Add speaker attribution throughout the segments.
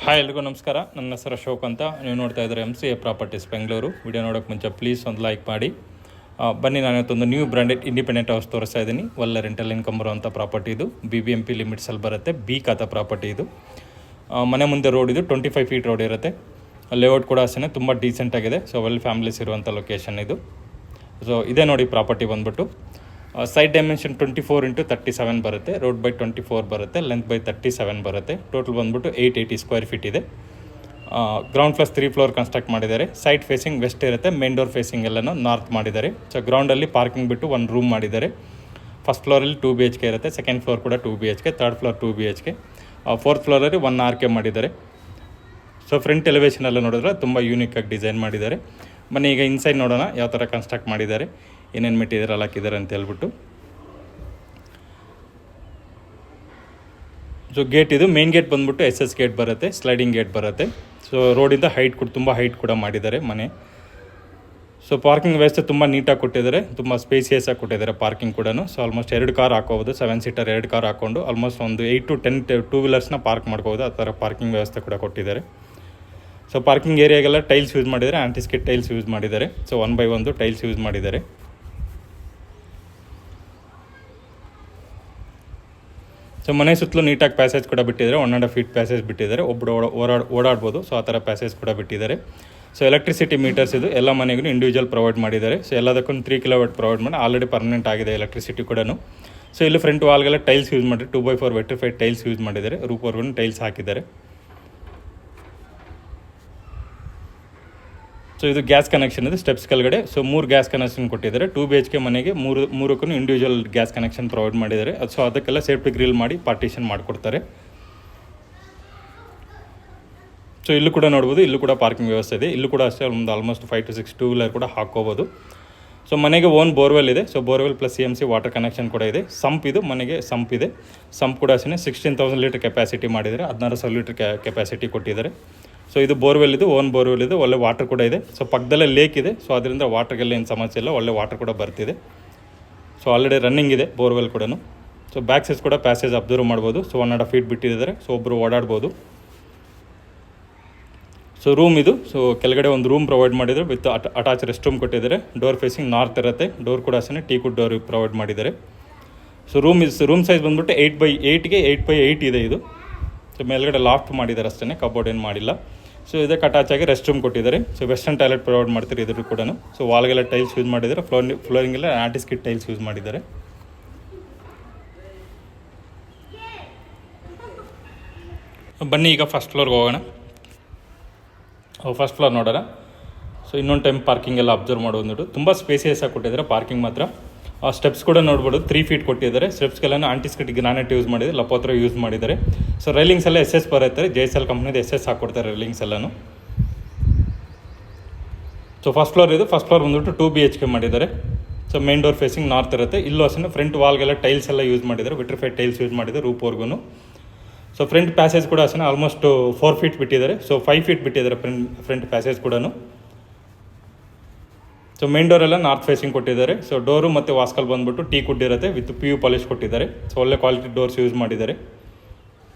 Speaker 1: Hi ಎಲ್ರಿಗೂ ನಮಸ್ಕಾರ. ನನ್ನ ಹೆಸರು ಅಶೋಕ್ ಅಂತ. ನೀವು ನೋಡ್ತಾ ಇದ್ದಾರೆ MCA ಪ್ರಾಪರ್ಟೀಸ್ ಬೆಂಗಳೂರು. ವಿಡಿಯೋ ನೋಡೋಕ್ಕೆ ಮುಂಚೆ ಪ್ಲೀಸ್ ಒಂದು ಲೈಕ್ ಮಾಡಿ. ಬನ್ನಿ, ನಾನು ಇವತ್ತೊಂದು ನ್ಯೂ ಬ್ರ್ಯಾಂಡೆಡ್ ಇಂಡಿಪೆಂಡೆಂಟ್ ಹೌಸ್ ತೋರಿಸ್ತಾ ಇದ್ದೀನಿ. ಒಳ್ಳೆ ರೆಂಟಲ್ ಇನ್ಕಮ್ ಬರುವಂಥ ಪ್ರಾಪರ್ಟಿ ಇದು. BBMP ಲಿಮಿಟ್ಸಲ್ಲಿ ಬರುತ್ತೆ. ಬಿ ಖಾತಾ ಪ್ರಾಪರ್ಟಿ ಇದು. ಮನೆ ಮುಂದೆ ರೋಡ್ ಇದು 25 ಫೀಟ್ ರೋಡ್ ಇರುತ್ತೆ. ಲೇಔಟ್ ಕೂಡ ಅಷ್ಟೇ ತುಂಬ ಡೀಸೆಂಟಾಗಿದೆ. ಸೊ ವೆಲ್ ಫ್ಯಾಮಿಲೀಸ್ ಇರುವಂಥ ಲೊಕೇಶನ್ ಇದು. ಸೊ ಇದೇ ನೋಡಿ ಪ್ರಾಪರ್ಟಿ ಬಂದ್ಬಿಟ್ಟು ಸೈಡ್ ಡೈಮೆನ್ಷನ್ 24x37 ಬರುತ್ತೆ. ರೋಡ್ ಬೈ 24 ಬರುತ್ತೆ. ಲೆಂತ್ ಬೈ 37 ಬರುತ್ತೆ. ಟೋಟಲ್ ಬಂದ್ಬಿಟ್ಟು 880 ಸ್ಕ್ವೇರ್ ಫೀಟ್ ಇದೆ. ಗ್ರೌಂಡ್ ಪ್ಲಸ್ 3 ಫ್ಲೋರ್ ಕನ್ಸ್ಟ್ರಕ್ಟ್ ಮಾಡಿದ್ದಾರೆ. ಸೈಡ್ ಫೇಸಿಂಗ್ ವೆಸ್ಟ್ ಇರುತ್ತೆ. ಮೇನ್ ಡೋರ್ ಫೇಸಿಂಗ್ ಎಲ್ಲನೂ ನಾರ್ತ್ ಮಾಡಿದ್ದಾರೆ. ಸೊ ಗ್ರೌಂಡಲ್ಲಿ ಪಾರ್ಕಿಂಗ್ ಬಿಟ್ಟು ಒಂದು ರೂಮ್ ಮಾಡಿದ್ದಾರೆ. ಫಸ್ಟ್ ಫ್ಲೋರಲ್ಲಿ 2 BHK ಇರುತ್ತೆ. ಸೆಕೆಂಡ್ ಫ್ಲೋರ್ ಕೂಡ 2 BHK, third floor 2 BHK, fourth ಫ್ಲೋರಲ್ಲಿ 1 RK ಮಾಡಿದ್ದಾರೆ. ಸೊ ಫ್ರಂಟ್ ಎಲಿವೇಷನ್ ಎಲ್ಲ ನೋಡಿದ್ರೆ ತುಂಬ ಯೂನಿಕಾಗಿ ಡಿಸೈನ್ ಮಾಡಿದ್ದಾರೆ. ಬನ್ನಿ ಈಗ ಇನ್ಸೈಡ್ ನೋಡೋಣ ಯಾವ ಥರ ಕನ್ಸ್ಟ್ರಕ್ಟ್ ಮಾಡಿದ್ದಾರೆ, ಏನೇನು ಮೆಟೀರಿಯಲ್ ಹಾಕಿದ್ದಾರೆ ಅಂತ ಹೇಳ್ಬಿಟ್ಟು. ಸೊ ಗೇಟ್ ಇದು ಮೇನ್ ಗೇಟ್ ಬಂದ್ಬಿಟ್ಟು SS ಗೇಟ್ ಬರುತ್ತೆ. ಸ್ಲೈಡಿಂಗ್ ಗೇಟ್ ಬರುತ್ತೆ. ಸೊ ರೋಡಿಂದ ಹೈಟ್ ಕೂಡ ತುಂಬ ಹೈಟ್ ಕೂಡ ಮಾಡಿದ್ದಾರೆ ಮನೆ. ಸೊ ಪಾರ್ಕಿಂಗ್ ವ್ಯವಸ್ಥೆ ತುಂಬ ನೀಟಾಗಿ ಕೊಟ್ಟಿದ್ದಾರೆ. ತುಂಬ ಸ್ಪೇಸಿಯಸ್ ಆಗಿ ಕೊಟ್ಟಿದ್ದಾರೆ ಪಾರ್ಕಿಂಗ್ ಕೂಡ. ಸೊ ಆಲ್ಮೋಸ್ಟ್ 2 ಕಾರ್ ಹಾಕೋಬೋದು. 7 ಸೀಟರ್ 2 ಕಾರ್ ಹಾಕ್ಕೊಂಡು ಆಲ್ಮೋಸ್ಟ್ ಒಂದು 8 to 10 ಟೂ ವೀಲರ್ಸ್ನ ಪಾರ್ಕ್ ಮಾಡ್ಕೋಬೋದು. ಆ ಥರ ಪಾರ್ಕಿಂಗ್ ವ್ಯವಸ್ಥೆ ಕೂಡ ಕೊಟ್ಟಿದ್ದಾರೆ. ಸೊ ಪಾರ್ಕಿಂಗ್ ಏರಿಯಾಗೆಲ್ಲ ಟೈಲ್ಸ್ ಯೂಸ್ ಮಾಡಿದ್ದಾರೆ. ಆಂಟಿಸ್ಕಿಟ್ ಟೈಲ್ಸ್ ಯೂಸ್ ಮಾಡಿದ್ದಾರೆ. ಸೊ 1 by 1 ಟೈಲ್ಸ್ ಯೂಸ್ ಮಾಡಿದ್ದಾರೆ. ಸೊ ಮನೆ ಸುತ್ತಲೂ ನೀಟಾಗಿ ಪ್ಯಾಸೇಜ್ ಕೂಡ ಬಿಟ್ಟಿದ್ದಾರೆ. 1.5 feet ಪ್ಯಾಸೇಜ್ ಬಿಟ್ಟಿದ್ದಾರೆ. ಒಬ್ಬರು ಓಡಾಡ್ಬೋದು. ಸೊ ಆ ಥರ ಪ್ಯಾಸೇಜ್ ಕೂಡ ಬಿಟ್ಟಿದ್ದಾರೆ. ಸೊ ಎಲೆಕ್ಟ್ರಿಸಿಟಿ ಮೀಟರ್ಸ್ ಇದು ಎಲ್ಲ ಮನೆಗೂ ಇಂಡಿವಿಜುವಲ್ ಪ್ರೊವೈಡ್ ಮಾಡಿದ್ದಾರೆ. ಸೊ ಎಲ್ಲದಕ್ಕೂ 3 kW ಪ್ರೊವೈಡ್ ಮಾಡಿ ಆಲ್ರೆಡಿ ಪರ್ಮನೆಂಟ್ ಆಗಿದೆ ಎಲೆಕ್ಟ್ರಿಸಿಟಿ ಕೂಡ. ಸೊ ಇಲ್ಲಿ ಫ್ರಂಟ್ ವಾಲ್ಗೆಲ್ಲ ಟೈಲ್ಸ್ ಯೂಸ್ ಮಾಡಿ 2x4 ವೆಟ್ರಿಫೈಡ್ ಟೈಲ್ಸ್ ಯೂಸ್ ಮಾಡಿದ್ದಾರೆ. ರೂಪ್ವರೆಗೂ ಟೈಲ್ಸ್ ಹಾಕಿದ್ದಾರೆ. ಸೊ ಇದು ಗ್ಯಾಸ್ ಕನೆಕ್ಷನ್ ಇದೆ ಸ್ಟೆಪ್ಸ್ ಕೆಳಗಡೆ. ಸೊ 3 ಗ್ಯಾಸ್ ಕನೆಕ್ಷನ್ ಕೊಟ್ಟಿದ್ದಾರೆ. 2 BHK ಮನೆಗೆ ಮೂರಕ್ಕೂ ಇಂಡಿವಿಜುವಲ್ ಗ್ಯಾಸ್ ಕನೆಕ್ಷನ್ ಪ್ರೊವೈಡ್ ಮಾಡಿದ್ದಾರೆ. ಸೊ ಅದಕ್ಕೆಲ್ಲ ಸೇಫ್ಟಿ ಗ್ರಿಲ್ ಮಾಡಿ ಪಾರ್ಟಿಷನ್ ಮಾಡಿಕೊಡ್ತಾರೆ. ಸೊ ಇಲ್ಲೂ ಕೂಡ ನೋಡ್ಬೋದು, ಇಲ್ಲೂ ಕೂಡ ಪಾರ್ಕಿಂಗ್ ವ್ಯವಸ್ಥೆ ಇದೆ. ಇಲ್ಲೂ ಕೂಡ ಅಷ್ಟೇ ಒಂದು ಆಲ್ಮೋಸ್ಟ್ 5 to 6 ಟೂ ವೀಲರ್ ಕೂಡ ಹಾಕ್ಕೋಬೋದು. ಸೊ ಮನೆಗೆ ಓನ್ ಬೋರ್ವೆಲ್ ಇದೆ. So borewell plus CMC water connection ಕೂಡ ಇದೆ. ಸಂಪ್ ಇದು ಮನೆಗೆ ಸಂಪ್ ಇದೆ. ಸಂಪ್ ಕೂಡ ಅಷ್ಟೇ 16,000 ಲೀಟರ್ ಕೆಪಾಸಿಟಿ ಮಾಡಿದ್ದಾರೆ. 16,000 ಲೀಟರ್ ಕೆಪಾಸಿಟಿ ಕೊಟ್ಟಿದ್ದಾರೆ. ಸೊ ಇದು ಬೋರ್ವೆಲ್ ಇದು, ಓನ್ ಬೋರ್ವೆಲ್ ಇದು. ಒಳ್ಳೆ ವಾಟರ್ ಕೂಡ ಇದೆ. ಸೊ ಪಕ್ಕದಲ್ಲೇ ಲೇಕ್ ಇದೆ. ಸೊ ಅದರಿಂದ ವಾಟರ್ಗೆಲ್ಲ ಏನು ಸಮಸ್ಯೆ ಇಲ್ಲ. ಒಳ್ಳೆ ವಾಟರ್ ಕೂಡ ಬರ್ತಿದೆ. ಸೊ ಆಲ್ರೆಡಿ ರನ್ನಿಂಗ್ ಇದೆ ಬೋರ್ವೆಲ್ ಕೂಡ. ಸೊ ಬ್ಯಾಕ್ ಸೈಡ್ಸ್ ಕೂಡ ಪ್ಯಾಸೇಜ್ ಅಬ್ಸರ್ವ್ ಮಾಡ್ಬೋದು. ಸೊ 1.5 feet ಬಿಟ್ಟಿದ್ದಾರೆ. ಸೊ ಒಬ್ಬರು ಓಡಾಡ್ಬೋದು. ಸೊ ರೂಮ್ ಇದು. ಸೊ ಕೆಳಗಡೆ ಒಂದು ರೂಮ್ ಪ್ರೊವೈಡ್ ಮಾಡಿದ್ದಾರೆ. ವಿತ್ ಅಟ್ಯಾಚ್ ರೆಸ್ಟ್ ರೂಮ್ ಕೊಟ್ಟಿದ್ದಾರೆ. ಡೋರ್ ಫೇಸಿಂಗ್ ನಾರ್ತ್ ಇರುತ್ತೆ. ಡೋರ್ ಕೂಡ ಅಷ್ಟೇ ಟೀಕುಡ್ ಡೋರ್ ಪ್ರೊವೈಡ್ ಮಾಡಿದ್ದಾರೆ. ಸೊ ರೂಮ್ ಸೈಜ್ ಬಂದ್ಬಿಟ್ಟು 8x8ಗೆ 8x8 ಇದೆ ಇದು. ಸೊ ಮೇಲ್ಗಡೆ ಲಾಫ್ಟ್ ಮಾಡಿದ್ದಾರೆ ಅಷ್ಟೇ, ಕಬೋರ್ಡ್ ಏನು ಮಾಡಿಲ್ಲ. ಸೊ ಇದಕ್ಕೆ ಅಟ್ಯಾಚ್ ಆಗಿ ರೆಸ್ಟ್ ರೂಮ್ ಕೊಟ್ಟಿದ್ದಾರೆ. ಸೊ ವೆಸ್ಟರ್ನ್ ಟಾಯ್ಲೆಟ್ ಪ್ರೊವೈಡ್ ಮಾಡ್ತಾರೆ ಇದ್ರ ಕೂಡ. ಸೊ ವಾಲ್ಗೆಲ್ಲ ಟೈಲ್ಸ್ ಯೂಸ್ ಮಾಡಿದ್ದಾರೆ. ಫ್ಲೋರಿಂಗೆಲ್ಲ ಆಂಟಿಸ್ಕಿಟ್ ಟೈಲ್ಸ್ ಯೂಸ್ ಮಾಡಿದ್ದಾರೆ. ಬನ್ನಿ ಈಗ ಫಸ್ಟ್ ಫ್ಲೋರ್ಗೆ ಹೋಗೋಣ. ಫಸ್ಟ್ ಫ್ಲೋರ್ ನೋಡೋಣ. ಸೊ ಇನ್ನೊಂದು ಟೈಮ್ ಪಾರ್ಕಿಂಗ್ ಎಲ್ಲ ಅಬ್ಸರ್ವ್ ಮಾಡೋದು ತುಂಬ ಸ್ಪೇಸಿಯಸ್ ಆಗಿ ಕೊಟ್ಟಿದ್ದಾರೆ ಪಾರ್ಕಿಂಗ್ ಮಾತ್ರ. ಸ್ಟೆಪ್ಸ್ ಕೂಡ ನೋಡ್ಬೋದು 3 feet ಕೊಟ್ಟಿದ್ದಾರೆ. ಸ್ಟೆಪ್ಸ್ಗೆಲ್ಲ ಆಂಟಿಸ್ಕಿಟ್ ಗ್ರಾನೈಟ್ ಯೂಸ್ ಮಾಡಿದ್ದಾರೆ. ಲಪೋತ್ರ ಯೂಸ್ ಮಾಡಿದ್ದಾರೆ. ಸೊ ರೈಲಿಂಗ್ಸ್ ಎಲ್ಲ SS ಬರುತ್ತೆ. JSL ಕಂಪ್ನಿದು SS ಹಾಕ್ಕೊಡ್ತಾರೆ ರೈಲಿಂಗ್ಸ್ ಎಲ್ಲನೂ. ಸೊ ಫಸ್ಟ್ ಫ್ಲೋರ್ ಇದು. ಫಸ್ಟ್ ಫ್ಲೋರ್ ಬಂದ್ಬಿಟ್ಟು 2 BHK ಮಾಡಿದ್ದಾರೆ. So main door facing north ಇರುತ್ತೆ. ಇಲ್ಲೂ ಅಷ್ಟೇ ಫ್ರಂಟ್ ವಾಲ್ಗೆಲ್ಲ ಟೈಲ್ಸ್ ಎಲ್ಲ ಯೂಸ್ ಮಾಡಿದ್ದಾರೆ. ವಿಟ್ರಿಫೈಡ್ ಟೈಲ್ಸ್ ಯೂಸ್ ಮಾಡಿದ್ದಾರೆ ರೂಪ್ವರೆಗೂ. ಸೊ ಫ್ರಂಟ್ ಪ್ಯಾಸೇಜ್ ಕೂಡ ಅಷ್ಟೇ ಆಲ್ಮೋಸ್ಟ್ 4 feet ಬಿಟ್ಟಿದ್ದಾರೆ. ಸೊ 5 feet ಬಿಟ್ಟಿದ್ದಾರೆ ಫ್ರಂಟ್ ಪ್ಯಾಸೇಜ್ ಕೂಡ. ಸೊ ಮೇನ್ ಡೋರೆಲ್ಲ ನಾರ್ತ್ ಫೇಸಿಂಗ್ ಕೊಟ್ಟಿದ್ದಾರೆ. ಸೊ ಡೋರು ಮತ್ತು ವಾಸ್ಕಲ್ ಬಂದ್ಬಿಟ್ಟು ಟೀಕುಡ್ ಇರುತ್ತೆ. ವಿತ್ PU ಪಾಲಿಶ್ ಕೊಟ್ಟಿದ್ದಾರೆ. ಸೊ ಒಳ್ಳೆ ಕ್ವಾಲಿಟಿ ಡೋರ್ಸ್ ಯೂಸ್ ಮಾಡಿದ್ದಾರೆ.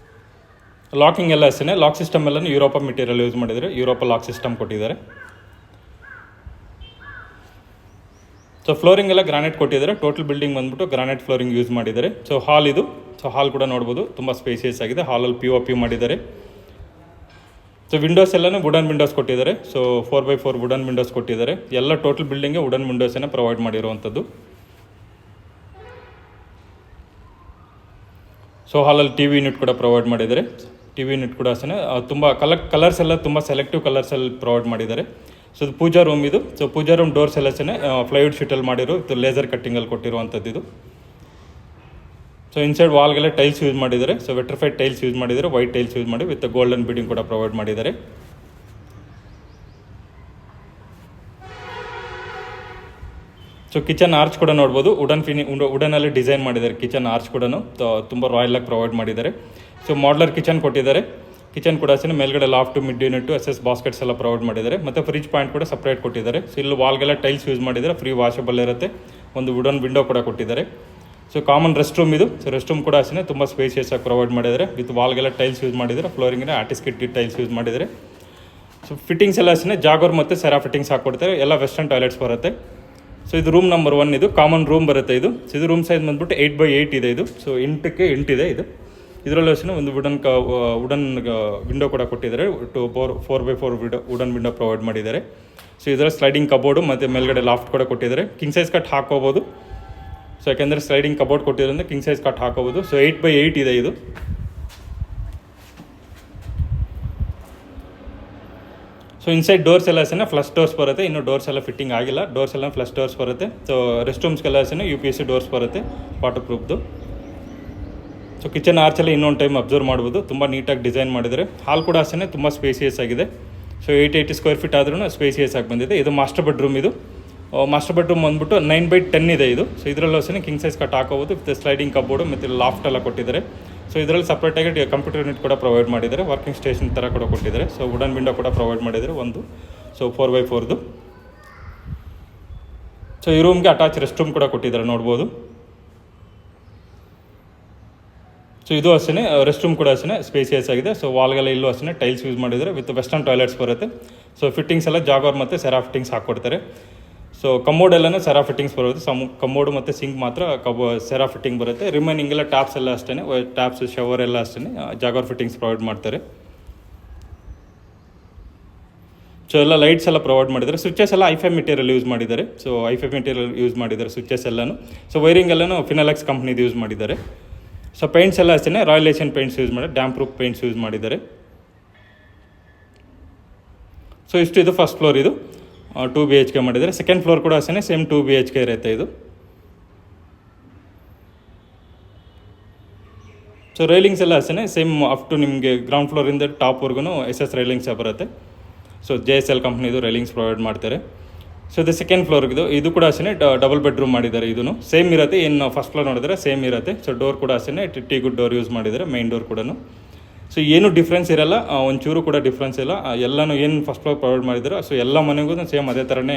Speaker 1: ಲಾಕಿಂಗ್ ಎಲ್ಲ ಅಷ್ಟೇ. ಲಾಕ್ ಸಿಸ್ಟಮ್ ಎಲ್ಲ ಯುರೋಪ ಮೆಟೀರಿಯಲ್ ಯೂಸ್ ಮಾಡಿದ್ದಾರೆ. ಯುರೋಪ ಲಾಕ್ ಸಿಸ್ಟಮ್ ಕೊಟ್ಟಿದ್ದಾರೆ. ಸೊ ಫ್ಲೋರಿಂಗ್ ಎಲ್ಲ ಗ್ರಾನೈಟ್ ಕೊಟ್ಟಿದ್ದಾರೆ. ಟೋಟಲ್ ಬಿಲ್ಡಿಂಗ್ ಬಂದ್ಬಿಟ್ಟು ಗ್ರಾನೈಟ್ ಫ್ಲೋರಿಂಗ್ ಯೂಸ್ ಮಾಡಿದ್ದಾರೆ. ಸೊ ಹಾಲ್ ಇದು. ಸೊ ಹಾಲ್ ಕೂಡ ನೋಡ್ಬೋದು ತುಂಬ ಸ್ಪೇಸಿಯಸ್ ಆಗಿದೆ. ಹಾಲಲ್ಲಿ POP ಮಾಡಿದ್ದಾರೆ. ಸೊ ವಿಂಡೋಸ್ ಎಲ್ಲನೂ ವುಡನ್ ವಿಂಡೋಸ್ ಕೊಟ್ಟಿದ್ದಾರೆ. ಸೊ 4x4 ವುಡನ್ ವಿಂಡೋಸ್ ಕೊಟ್ಟಿದ್ದಾರೆ. ಎಲ್ಲ ಟೋಟಲ್ ಬಿಲ್ಡಿಂಗ್ಗೆ ವುಡನ್ ವಿಂಡೋಸನ್ನು ಪ್ರೊವೈಡ್ ಮಾಡಿರುವಂಥದ್ದು. ಸೊ ಹಾಲಲ್ಲಿ TV ಯೂನಿಟ್ ಕೂಡ ಪ್ರೊವೈಡ್ ಮಾಡಿದ್ದಾರೆ. TV ಯೂನಿಟ್ ಕೂಡ ಅಷ್ಟೇ ತುಂಬ ಕಲರ್ಸ್ ಎಲ್ಲ ತುಂಬ ಸೆಲೆಕ್ಟಿವ್ ಕಲರ್ಸಲ್ಲಿ ಪ್ರೊವೈಡ್ ಮಾಡಿದ್ದಾರೆ. ಸೊ ಇದು ಪೂಜಾ ರೂಮ್ ಇದು. ಸೊ ಪೂಜಾ ರೂಮ್ ಡೋರ್ಸ್ ಎಲ್ಲ ಅಷ್ಟೇ ಫ್ಲೈವುಡ್ ಶೀಟಲ್ಲಿ ಮಾಡಿರೋ ಲೇಸರ್ ಕಟ್ಟಿಂಗಲ್ಲಿ ಕೊಟ್ಟಿರುವಂಥದ್ದು ಇದು. ಸೊ ಇನ್ಸೈಡ್ ವಾಲ್ಗೆಲ್ಲ ಟೈಲ್ಸ್ ಯೂಸ್ ಮಾಡಿದ್ದಾರೆ. ಸೊ ವೆಟ್ರಿಫೈಡ್ ಟೈಲ್ಸ್ ಯೂಸ್ ಮಾಡಿದ್ದಾರೆ. ವೈಟ್ ಟೈಲ್ಸ್ ಯೂಸ್ ಮಾಡಿ ವಿತ್ ಗೋಲ್ಡನ್ ಬೀಡಿಂಗ್ ಕೂಡ ಪ್ರೊವೈಡ್ ಮಾಡಿದ್ದಾರೆ. ಸೊ ಕಿಚನ್ ಆರ್ಚ್ ಕೂಡ ನೋಡ್ಬೋದು. ವುಡನಲ್ಲಿ ಡಿಸೈನ್ ಮಾಡಿದ್ದಾರೆ ಕಿಚನ್ ಆರ್ಚ್ ಕೂಡ. ತುಂಬ ರಾಯಲ್ ಆಗಿ ಪ್ರೊವೈಡ್ ಮಾಡಿದ್ದಾರೆ. ಸೊ ಮಾಡ್ಲರ್ ಕಿಚನ್ ಕೊಟ್ಟಿದ್ದಾರೆ. ಕಿಚನ್ ಕೂಡ ಅಷ್ಟೇ ಮೇಲ್ಗಡೆ loft mid unit SS baskets ಎಲ್ಲ ಪ್ರೊವೈಡ್ ಮಾಡಿದ್ದಾರೆ. ಮತ್ತು ಫ್ರಿಜ್ ಪಾಯಿಂಟ್ ಕೂಡ ಸಪ್ರೇಟ್ ಕೊಟ್ಟಿದ್ದಾರೆ. ಸೊ ಇಲ್ಲಿ ವಾಲ್ಗೆಲ್ಲ ಟೈಲ್ಸ್ ಯೂಸ್ ಮಾಡಿದ್ದಾರೆ. ಫ್ರೀ ವಾಷಬಲ್ ಇರುತ್ತೆ. ಒಂದು ವುಡನ್ ವಿಂಡೋ ಕೂಡ ಕೊಟ್ಟಿದ್ದಾರೆ. ಸೊ ಕಾಮನ್ ರೆಸ್ಟ್ ರೂಮ್ ಇದು. ಸೊ ರೆಸ್ಟ್ ರೂಮ್ ಕೂಡ ಅಷ್ಟೇ ತುಂಬ ಸ್ಪೇಸಿಯಸ್ ಆಗಿ ಪ್ರೊವೈಡ್ ಮಾಡಿದ್ದಾರೆ. ವಿತ್ ವಾಲ್ಗೆಲ್ಲ ಟೈಲ್ಸ್ ಯೂಸ್ ಮಾಡಿದ್ದಾರೆ, ಫ್ಲೋರಿಂಗಿನ ಆರ್ಟಿಸ್ಟಿಕ್ ಟೈಲ್ಸ್ ಯೂಸ್ ಮಾಡಿದ್ದಾರೆ. ಸೊ ಫಿಟ್ಟಿಂಗ್ಸ್ ಎಲ್ಲ ಅಷ್ಟೇ ಜಾಗೋರ್ ಮತ್ತು ಸೆರಾ ಫಿಟ್ಟಿಂಗ್ಸ್ ಹಾಕ್ಕೊಡ್ತಾರೆ. ಎಲ್ಲ ವೆಸ್ಟರ್ನ್ ಟಾಯ್ಲೆಟ್ಸ್ ಬರುತ್ತೆ. ಸೊ ಇದು ರೂಮ್ ನಂಬರ್ 1 ಇದು ಕಾಮನ್ ರೂಮ್ ಬರುತ್ತೆ. ಇದು ರೂಮ್ ಸೈಜ್ ಬಂದ್ಬಿಟ್ಟು 8x8 ಇದೆ ಇದು. ಸೊ 8ಕ್ಕೆ 8 ಇದೆ ಇದು. ಇದರಲ್ಲೂ ಅಷ್ಟೇ ಒಂದು ವುಡನ್ ವಿಂಡೋ ಕೂಡ ಕೊಟ್ಟಿದ್ದಾರೆ. 4x4 ವುಡನ್ ವಿಂಡೋ ಪ್ರೊವೈಡ್ ಮಾಡಿದ್ದಾರೆ. ಸೊ ಇದರ ಸ್ಲೈಡಿಂಗ್ ಕಬೋರ್ಡು ಮತ್ತು ಮೇಲ್ಗಡೆ ಲಾಫ್ಟ್ ಕೂಡ ಕೊಟ್ಟಿದ್ದಾರೆ. ಕಿಂಗ್ ಸೈಜ್ ಕಟ್ ಹಾಕೋಬೋದು. ಸೊ ಯಾಕೆಂದರೆ ಸ್ಲೈಡಿಂಗ್ ಕಬೋರ್ಡ್ ಕೊಟ್ಟಿರೋದ್ರಿಂದ ಕಿಂಗ್ ಸೈಜ್ ಕಟ್ ಹಾಕೋಬೋದು. ಸೊ 8x8 ಇದೆ ಇದು. ಸೊ ಇನ್ಸೈಡ್ ಡೋರ್ಸ್ ಎಲ್ಲ ಅಷ್ಟೇ ಫ್ಲಶ್ ಡೋರ್ಸ್ ಬರುತ್ತೆ. ಇನ್ನು ಡೋರ್ಸ್ ಎಲ್ಲ ಫಿಟ್ಟಿಂಗ್ ಆಗಿಲ್ಲ. ಡೋರ್ಸ್ ಎಲ್ಲ ಫ್ಲಶ್ ಡೋರ್ಸ್ ಬರುತ್ತೆ. ಸೊ ರೆಸ್ಟ್ ರೂಮ್ಸ್ಗೆಲ್ಲ ಅಷ್ಟೇ UPVC ಡೋರ್ಸ್ ಬರುತ್ತೆ, ವಾಟರ್ ಪ್ರೂಫ್ದು. ಸೊ ಕಿಚನ್ ಆರ್ಚಲ್ಲಿ ಇನ್ನೊಂದು ಟೈಮ್ ಅಬ್ಸರ್ವ್ ಮಾಡ್ಬೋದು. ತುಂಬ ನೀಟಾಗಿ ಡಿಸೈನ್ ಮಾಡಿದ್ದಾರೆ. ಹಾಲ್ ಕೂಡ ಅಷ್ಟೇ ತುಂಬ ಸ್ಪೇಸಿಯಸ್ ಆಗಿದೆ. ಸೊ 880 ಸ್ಕ್ವೇರ್ ಫೀಟ್ ಆದ್ರೂ ಸ್ಪೇಸಿಯಸ್ ಆಗಿ ಬಂದಿದೆ. ಇದು ಮಾಸ್ಟರ್ ಬೆಡ್ರೂಮ್ ಇದು. ಮಾಸ್ಟರ್ ಬೆಡ್ರೂಮ್ ಬಂದ್ಬಿಟ್ಟು 9x10 ಇದೆ ಇದು. ಸೊ ಇದರಲ್ಲೂ ಅಷ್ಟೇ ಕಿಂಗ್ ಸೈಜ್ ಕಟ್ ಹಾಕೋಬೋದು. ವಿತ್ ಸ್ಲೈಡಿಂಗ್ ಕಬೋರ್ಡು ಮತ್ತು ಲಾಫ್ಟ್ ಎಲ್ಲ ಕೊಟ್ಟಿದ್ದಾರೆ. ಸೊ ಇದರಲ್ಲಿ ಸಪ್ರೇಟಾಗಿ ಕಂಪ್ಯೂಟರ್ ಯೂನಿಟ್ ಕೂಡ ಪ್ರೊವೈಡ್ ಮಾಡಿದ್ದಾರೆ. ವರ್ಕಿಂಗ್ ಸ್ಟೇಷನ್ ಥರ ಕೂಡ ಕೊಟ್ಟಿದ್ದಾರೆ. ಸೊ ವುಡನ್ ವಿಂಡೋ ಕೂಡ ಪ್ರೊವೈಡ್ ಮಾಡಿದ್ದಾರೆ ಒಂದು. So 4x4. ಸೊ ಈ ರೂಮ್ಗೆ ಅಟ್ಯಾಚ್ ರೆಸ್ಟ್ ರೂಮ್ ಕೂಡ ಕೊಟ್ಟಿದ್ದಾರೆ, ನೋಡ್ಬೋದು. ಸೊ ಇದು ಅಷ್ಟೇ ರೆಸ್ಟ್ ರೂಮ್ ಕೂಡ ಅಷ್ಟೇ ಸ್ಪೇಸಿಯಸ್ ಆಗಿದೆ. ಸೊ ವಾಲ್ಗೆಲ್ಲ ಇಲ್ಲೂ ಅಷ್ಟೇ ಟೈಲ್ಸ್ ಯೂಸ್ ಮಾಡಿದ್ದಾರೆ. ವಿತ್ ವೆಸ್ಟರ್ನ್ ಟಾಯ್ಲೆಟ್ಸ್ ಬರುತ್ತೆ. ಸೊ ಫಿಟ್ಟಿಂಗ್ಸ್ ಎಲ್ಲ ಜಾಗೋರ್ ಮತ್ತು ಸೆರಾ ಫಿಟ್ಟಿಂಗ್ಸ್ ಹಾಕ್ಕೊಡ್ತಾರೆ. ಸೊ ಕಮೋಡ್ ಎಲ್ಲನೂ ಸೆರಾ ಫಿಟ್ಟಿಂಗ್ಸ್ ಬರುತ್ತೆ. ಕಮೋಡು ಮತ್ತು ಸಿಂಕ್ ಮಾತ್ರ ಸೆರಾ ಫಿಟ್ಟಿಂಗ್ ಬರುತ್ತೆ. ರಿಮೈನಿಂಗ್ ಎಲ್ಲ ಟ್ಯಾಪ್ಸ್ ಎಲ್ಲ ಅಷ್ಟೇ, ಟ್ಯಾಪ್ಸ್ ಶವರ್ ಎಲ್ಲ ಅಷ್ಟೇ ಜಾಗೋರ್ ಫಿಟ್ಟಿಂಗ್ಸ್ ಪ್ರೊವೈಡ್ ಮಾಡ್ತಾರೆ. ಸೊ ಎಲ್ಲ ಲೈಟ್ಸ್ ಎಲ್ಲ ಪ್ರೊವೈಡ್ ಮಾಡಿದ್ದಾರೆ. ಸ್ವಿಚಸ್ ಎಲ್ಲ ಐಫೈ ಮೆಟೀರಿಯಲ್ ಯೂಸ್ ಮಾಡಿದ್ದಾರೆ. ಸೊ ಐಫೈ ಮೆಟೀರಿಯಲ್ ಯೂಸ್ ಮಾಡಿದ್ದಾರೆ ಸ್ವಿಚಸ್ ಎಲ್ಲನೂ. ಸೊ ವೈರಿಂಗ್ ಎಲ್ಲನೂ ಫಿನಾಲೆಕ್ಸ್ ಕಂಪ್ನಿದು ಯೂಸ್ ಮಾಡಿದ್ದಾರೆ. ಸೊ ಪೇಂಟ್ಸ್ ಎಲ್ಲ ಅಷ್ಟೇ ರಾಯಲ್ ಏಷಿಯನ್ ಪೇಂಟ್ಸ್ ಯೂಸ್ ಮಾಡಿ, ಡ್ಯಾಮ್ ಪ್ರೂಫ್ ಪೇಂಟ್ಸ್ ಯೂಸ್ ಮಾಡಿದ್ದಾರೆ. ಸೊ ಇಷ್ಟು ಇದು ಫಸ್ಟ್ ಫ್ಲೋರ್ ಇದು 2 BHK ಮಾಡಿದ್ದಾರೆ. ಸೆಕೆಂಡ್ ಫ್ಲೋರ್ ಕೂಡ ಅಷ್ಟೇ ಸೇಮ್ 2 BHK ಇರುತ್ತೆ ಇದು. ಸೊ ರೈಲಿಂಗ್ಸ್ ಎಲ್ಲ ಅಷ್ಟೇ ಸೇಮ್ ಅಪ್ ಟು ನಿಮಗೆ ಗ್ರೌಂಡ್ ಫ್ಲೋರಿಂದ ಟಾಪ್ವರೆಗೂ SS ರೈಲಿಂಗ್ಸ್ ಬರುತ್ತೆ. ಸೊ JSL ಕಂಪ್ನಿದು ರೈಲಿಂಗ್ಸ್ ಪ್ರೊವೈಡ್ ಮಾಡ್ತಾರೆ. ಸೊ ಇದು ಸೆಕೆಂಡ್ ಫ್ಲೋರ್ಗಿದು. ಇದು ಕೂಡ ಅಷ್ಟೇ ಡಬಲ್ ಬೆಡ್ರೂಮ್ ಮಾಡಿದ್ದಾರೆ. ಇದನ್ನು ಸೇಮ್ ಇರುತ್ತೆ, ಏನು ಫಸ್ಟ್ ಫ್ಲೋರ್ ನೋಡಿದ್ರೆ ಸೇಮ್ ಇರುತ್ತೆ. ಸೊ ಡೋರ್ ಕೂಡ ಅಷ್ಟೇ ಟೀ ಗುಡ್ ಡೋರ್ ಯೂಸ್ ಮಾಡಿದ್ದಾರೆ, ಮೈನ್ ಡೋರ್ ಕೂಡ. ಸೊ ಏನು ಡಿಫ್ರೆನ್ಸ್ ಇರಲ್ಲ, ಒಂಚೂರು ಕೂಡ ಡಿಫ್ರೆನ್ಸ್ ಇಲ್ಲ. ಎಲ್ಲನೂ ಏನು ಫಸ್ಟ್ ಫ್ಲೋರ್ ಪ್ರೊವೈಡ್ ಮಾಡಿದ್ದಾರೆ. ಸೊ ಎಲ್ಲ ಮನೆಗೂ ಸೇಮ್ ಅದೇ ಥರನೇ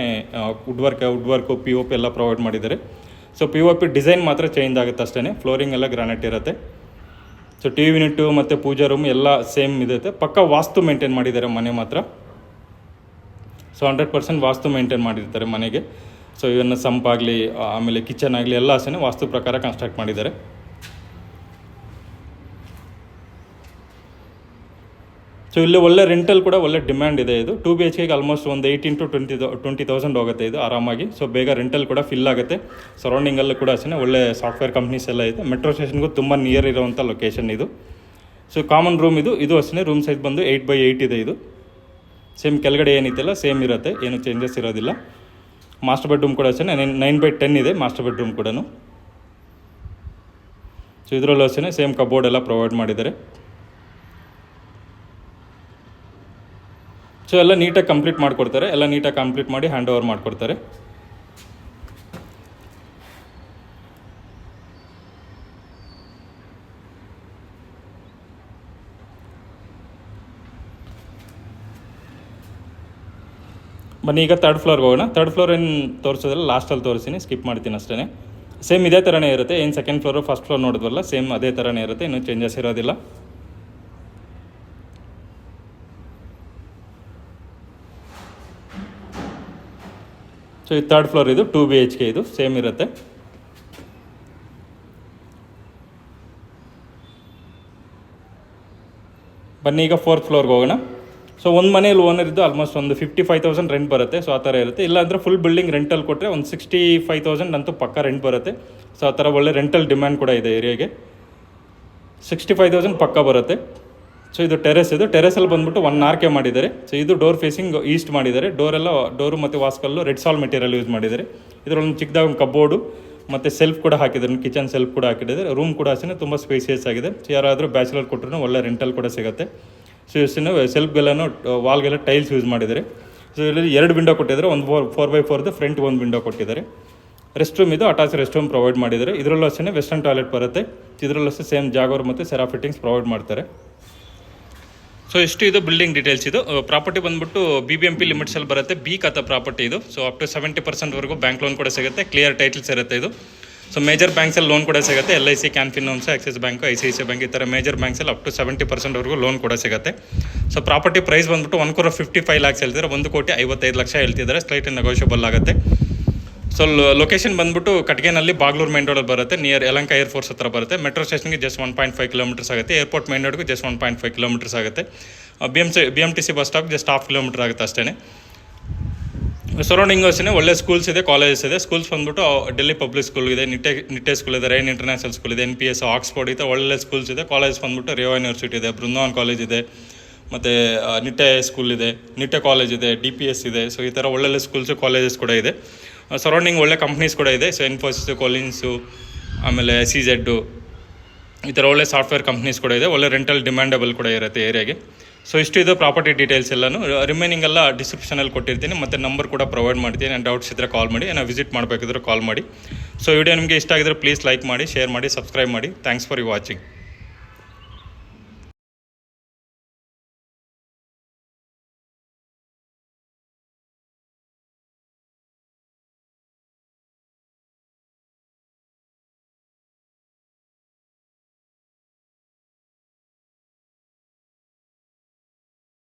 Speaker 1: ವುಡ್ ವರ್ಕು POP ಎಲ್ಲ ಪ್ರೊವೈಡ್ ಮಾಡಿದ್ದಾರೆ. ಸೊ POP ಡಿಸೈನ್ ಮಾತ್ರ ಚೇಂಜ್ ಆಗುತ್ತೆ ಅಷ್ಟೇ. ಫ್ಲೋರಿಂಗ್ ಎಲ್ಲ ಗ್ರಾನೈಟ್ ಇರುತ್ತೆ. ಸೊ TV ಯೂನಿಟ್ಟು ಮತ್ತು ಪೂಜಾ ರೂಮ್ ಎಲ್ಲ ಸೇಮ್ ಇರುತ್ತೆ. ಪಕ್ಕ ವಾಸ್ತು ಮೇಂಟೈನ್ ಮಾಡಿದ್ದಾರೆ ಮನೆ ಮಾತ್ರ. ಸೊ 100% ವಾಸ್ತು ಮೇಂಟೈನ್ ಮಾಡಿರ್ತಾರೆ ಮನೆಗೆ. ಸೊ ಇವನ್ನ ಸಂಪಾಗಲಿ ಆಮೇಲೆ ಕಿಚನ್ ಆಗಲಿ ಎಲ್ಲ ಅಷ್ಟೇ ವಾಸ್ತು ಪ್ರಕಾರ ಕನ್ಸ್ಟ್ರಕ್ಟ್ ಮಾಡಿದ್ದಾರೆ. ಸೊ ಇಲ್ಲಿ ಒಳ್ಳೆ ರೆಂಟಲ್ ಕೂಡ ಒಳ್ಳೆ ಡಿಮ್ಯಾಂಡ್ ಇದೆ. ಇದು 2 BHKಗೆ ಆಲ್ಮೋಸ್ಟ್ ಒಂದು 18 to 20,000 ಹೋಗುತ್ತೆ ಇದು ಆರಾಮಾಗಿ. ಸೊ ಬೇಗ ರೆಂಟಲ್ ಕೂಡ ಫಿಲ್ ಆಗುತ್ತೆ. ಸರೌಂಡಿಂಗಲ್ಲೂ ಕೂಡ ಅಷ್ಟೇ ಒಳ್ಳೆ ಸಾಫ್ಟ್ವೇರ್ ಕಂಪ್ನೀಸ್ ಎಲ್ಲ ಇದೆ. ಮೆಟ್ರೋ ಸ್ಟೇಷನ್ಗೂ ತುಂಬ ನಿಯರ್ ಇರುವಂಥ ಲೊಕೇಶನ್ ಇದು. ಸೊ ಕಾಮನ್ ರೂಮ್ ಇದು ಅಷ್ಟೇ ರೂಮ್ ಸೈಜ್ ಬಂದು 8x8 ಇದೆ ಇದು. ಸೇಮ್ ಕೆಳಗಡೆ ಏನಿತ್ತಲ್ಲ ಸೇಮ್ ಇರುತ್ತೆ, ಏನು ಚೇಂಜಸ್ ಇರೋದಿಲ್ಲ. ಮಾಸ್ಟರ್ ಬೆಡ್ರೂಮ್ ಕೂಡ ಅಷ್ಟೇ 9x10 ಇದೆ ಮಾಸ್ಟರ್ ಬೆಡ್ರೂಮ್ ಕೂಡ. ಸೊ ಇದರಲ್ಲೂ ಅಷ್ಟೇ ಸೇಮ್ ಕಬೋರ್ಡ್ ಎಲ್ಲ ಪ್ರೊವೈಡ್ ಮಾಡಿದ್ದಾರೆ. ಸೊ ಎಲ್ಲ ನೀಟಾಗಿ ಕಂಪ್ಲೀಟ್ ಮಾಡಿಕೊಡ್ತಾರೆ. ಎಲ್ಲ ನೀಟಾಗಿ ಕಂಪ್ಲೀಟ್ ಮಾಡಿ ಹ್ಯಾಂಡ್ ಓವರ್ ಮಾಡಿಕೊಡ್ತಾರೆ. ಬನ್ನಿ ಈಗ ಥರ್ಡ್ ಫ್ಲೋರ್ಗೆ ಹೋಗೋಣ. ಥರ್ಡ್ ಫ್ಲೋರ್ ಏನು ತೋರಿಸೋದ್ರಲ್ಲ ಲಾಸ್ಟಲ್ಲಿ ತೋರಿಸ್ತೀನಿ, ಸ್ಕಿಪ್ ಮಾಡ್ತೀನಿ ಅಷ್ಟೇ. ಸೇಮ್ ಇದೇ ಥರನೇ ಇರುತ್ತೆ. ಏನು ಸೆಕೆಂಡ್ ಫ್ಲೋರು ಫಸ್ಟ್ ಫ್ಲೋರ್ ನೋಡಿದ್ವಲ್ಲ ಸೇಮ್ ಅದೇ ಥರನೇ ಇರುತ್ತೆ, ಇನ್ನೂ ಚೇಂಜಸ್ ಇರೋದಿಲ್ಲ. ಸೊ ಈ ಥರ್ಡ್ ಫ್ಲೋರ್ ಇದು 2 BHK ಇದು ಸೇಮ್ ಇರುತ್ತೆ. ಬನ್ನಿ ಈಗ ಫೋರ್ತ್ ಫ್ಲೋರ್ಗೆ ಹೋಗೋಣ. ಸೊ ಒಂದು ಮನೇಲಿ ಓನರ್ ಇದ್ದು ಆಲ್ಮೋಸ್ಟ್ ಒಂದು 55,000 ರೆಂಟ್ ಬರುತ್ತೆ. ಸೊ ಆ ಥರ ಇರುತ್ತೆ. ಇಲ್ಲಾಂದರೆ ಫುಲ್ ಬಿಲ್ಡಿಂಗ್ ರೆಂಟಲ್ಲಿ ಕೊಟ್ಟರೆ ಒಂದು 65,000 ಅಂತೂ ಪಕ್ಕ ರೆಂಟ್ ಬರುತ್ತೆ. ಸೊ ಆ ಥರ ಒಳ್ಳೆ ರೆಂಟಲ್ ಡಿಮ್ಯಾಂಡ್ ಕೂಡ ಇದೆ ಏರಿಯಾಗೆ. 65,000 ಪಕ್ಕ ಬರುತ್ತೆ. ಸೊ ಇದು ಟೆರೆಸಲ್ಲಿ ಬಂದುಬಿಟ್ಟು 1 RK ಮಾಡಿದ್ದಾರೆ. ಸೊ ಇದು ಡೋರ್ ಫೇಸಿಂಗ್ ಈಸ್ಟ್ ಮಾಡಿದ್ದಾರೆ. ಡೋರು ಮತ್ತು ವಾಸ್ಕಲ್ಲು ರೆಡ್ ಸಾಲ್ ಮೆಟೀರಿಯಲ್ ಯೂಸ್ ಮಾಡಿದ್ದಾರೆ. ಇದರೊಂದು ಚಿಕ್ಕದಾಗ ಒಂದು ಕಬೋರ್ಡು ಮತ್ತು ಸೆಲ್ಫ್ ಕೂಡ ಹಾಕಿದ್ದಾರೆ, ಕಿಚನ್ ಸೆಲ್ಫ್ ಕೂಡ ಹಾಕಿದ್ದಾರೆ. ರೂಮ್ ಕೂಡ ಅಷ್ಟೇ ತುಂಬ ಸ್ಪೇಸಿಯಸ್ ಆಗಿದೆ. ಸೊ ಯಾರಾದರೂ ಬ್ಯಾಚುಲರ್ ಕೊಟ್ಟರು ಒಳ್ಳೆ ರೆಂಟಲ್ ಕೂಡ ಸಿಗುತ್ತೆ. ಸೊ ಇಷ್ಟನ್ನು ಸೆಲ್ಫ್ಗೆಲ್ಲನೂ ವಾಲ್ಗೆಲ್ಲ ಟೈಲ್ಸ್ ಯೂಸ್ ಮಾಡಿದ್ದಾರೆ. ಸೊ ಇಲ್ಲಿ 2 ವಿಂಡೋ ಕೊಟ್ಟಿದ್ದಾರೆ. ಒಂದು 4x4 ಫ್ರಂಟ್ ಒಂದು ವಿಂಡೋ ಕೊಟ್ಟಿದ್ದಾರೆ. ರೆಸ್ಟ್ ರೂಮ್ ಇದು ಅಟ್ಯಾಚ್ ರೆಸ್ಟ್ ರೂಮ್ ಪ್ರೊವೈಡ್ ಮಾಡಿದ್ದಾರೆ. ಇದರಲ್ಲೂ ಅಷ್ಟೇ ವೆಸ್ಟರ್ನ್ ಟಾಯ್ಲೆಟ್ ಬರುತ್ತೆ. ಇದರಲ್ಲೂ ಅಷ್ಟೇ ಸೇಮ್ ಜಾಗೋರ್ ಮತ್ತು ಸೆರಾ ಫಿಟ್ಟಿಂಗ್ಸ್ ಪ್ರೊವೈಡ್ ಮಾಡ್ತಾರೆ. ಸೊ ಇಷ್ಟು ಇದು ಬಿಲ್ಡಿಂಗ್ ಡೀಟೇಲ್ಸ್. ಇದು ಪ್ರಾಪರ್ಟಿ ಬಂದ್ಬಿಟ್ಟು BBMP ಲಿಮಿಟ್ಸಲ್ಲಿ ಬರುತ್ತೆ. ಬಿ ಖಾತಾ ಪ್ರಾಪರ್ಟಿ ಇದು. ಸೊ ಅಪ್ ಟು 70% ವರೆಗೂ ಬ್ಯಾಂಕ್ ಲೋನ್ ಕೂಡ ಸಿಗುತ್ತೆ. ಕ್ಲಿಯರ್ ಟೈಟಲ್ಸ್ ಇರುತ್ತೆ ಇದು. ಸೊ ಮೇಜರ್ ಬ್ಯಾಂಕ್ಸಲ್ಲಿ ಲೋನ್ ಕೂಡ ಸಿಗುತ್ತೆ. LIC, Canfin Homes, Axis bank, ICICI bank ಈ ಥರ ಮೇಜರ್ ಬ್ಯಾಂಕ್ಸಲ್ಲಿ ಅಪ್ ಟು 70% ಲೋನ್ ಕೂಡ ಸಿಗುತ್ತೆ. ಸೊ ಪ್ರಾಪರ್ಟಿ ಪ್ರೈಸ್ ಬಂದುಬಿಟ್ಟು 1,55 lakhs ಹೇಳ್ತಿದ್ದಾರೆ, 1,55,00,000 ಹೇಳ್ತಿದ್ದಾರೆ. ಸ್ಲೈಟ್ ನೆಗೋಷಿಯಬಲ್ ಆಗುತ್ತೆ. ಸೊ ಲೊಕೇಶನ್ ಬಂದುಬಿಟ್ಟು ಕಟ್ಗೆನಲ್ಲಿ ಬಾಗ್ಲೂರು ಮೇನ್ ರೋಡಲ್ಲಿ ಬರುತ್ತೆ, ನಿಯರ್ ಯಲಹಂಕ ಏರ್ಫೋರ್ಸ್ ಹತ್ರ ಬರುತ್ತೆ. ಮೆಟ್ರೋ ಸ್ಟೇಷನ್ಗೆ ಜಸ್ಟ್ 1.5 kilometers ಆಗುತ್ತೆ. ಏರ್ಪೋರ್ಟ್ ಮೇನ್ ರೋಡ್ಗೆ ಜಸ್ಟ್ 1.5 kilometers ಆಗುತ್ತೆ. BMTC bus stop just 1/2 kilometer ಆಗುತ್ತೆ ಅಷ್ಟೇ. ಸರೌಂಡಿಂಗ್ ಅಷ್ಟೇ ಒಳ್ಳೆ ಸ್ಕೂಲ್ಸ್ ಇದೆ, ಕಾಲೇಜಸ್ ಇದೆ. ಸ್ಕೂಲ್ಸ್ ಬಂದುಬಿಟ್ಟು ಡೆಲ್ಲಿ ಪಬ್ಲಿಕ್ ಸ್ಕೂಲ್ ಇದೆ, ನಿಟ್ಟೆ ಸ್ಕೂಲ್ ಇದೆ, ರೈನ್ ಇಂಟರ್ನ್ಯಾಷನಲ್ ಸ್ಕೂಲ್ ಇದೆ, NPS, ಆಕ್ಸ್ಫೋರ್ಡ್ ಈ ಥರ ಒಳ್ಳೆ ಸ್ಕೂಲ್ಸ್ ಇದೆ. ಕಾಲೇಜ್ ಬಂದುಬಿಟ್ಟು ರೇವಾ ಯೂನಿವರ್ಸಿಟಿ ಇದೆ, ಬೃಂದಾವನ್ ಕಾಲೇಜ್ ಇದೆ, ಮತ್ತು ನಿಟ್ಟೆ ಸ್ಕೂಲ್ ಇದೆ, ನಿಟ್ಟೆ ಕಾಲೇಜ್ ಇದೆ, DPS ಇದೆ. ಸೊ ಈ ಥರ ಒಳ್ಳೊಳ್ಳೆ ಸ್ಕೂಲ್ಸು ಕಾಲೇಜಸ್ ಕೂಡ ಇದೆ. ಸರೌಂಡಿಂಗ್ ಒಳ್ಳೆ ಕಂಪ್ನೀಸ್ ಕೂಡ ಇದೆ. ಸೊ ಇನ್ಫೋಸಿಸು, ಕೊಲಿನ್ಸು, ಆಮೇಲೆ CZ ಈ ಥರ ಒಳ್ಳೆ ಸಾಫ್ಟ್ವೇರ್ ಕಂಪ್ನೀಸ್ ಕೂಡ ಇದೆ. ಒಳ್ಳೆ ರೆಂಟಲ್ ಡಿಮ್ಯಾಂಡಬಲ್ ಕೂಡ ಇರುತ್ತೆ ಏರಿಯಾಗೆ. ಸೊ ಇಷ್ಟು ಇದು ಪ್ರಾಪರ್ಟಿ ಡೀಟೇಲ್ಸ್ ಎಲ್ಲನೂ. ರಿಮೈನಿಂಗ್ ಎಲ್ಲ ಡಿಸ್ಕ್ರಿಪ್ಷನಲ್ಲಿ ಕೊಟ್ಟಿರ್ತೀನಿ, ಮತ್ತು ನಂಬರ್ ಕೂಡ ಪ್ರೊವೈಡ್ ಮಾಡ್ತೀನಿ. ನಾನು ಡೌಟ್ಸ್ ಇದ್ದರೆ ಕಾಲ್ ಮಾಡಿ, ನಾನು ವಿಸಿಟ್ ಮಾಡಬೇಕಿದ್ರೆ ಕಾಲ್ ಮಾಡಿ. ಸೊ ವಿಡಿಯೋ ನಿಮಗೆ ಇಷ್ಟ ಆಗಿದ್ರೆ ಪ್ಲೀಸ್ ಲೈಕ್ ಮಾಡಿ, ಶೇರ್ ಮಾಡಿ, ಸಬ್ಸ್ಕ್ರೈಬ್ ಮಾಡಿ. Thanks for watching.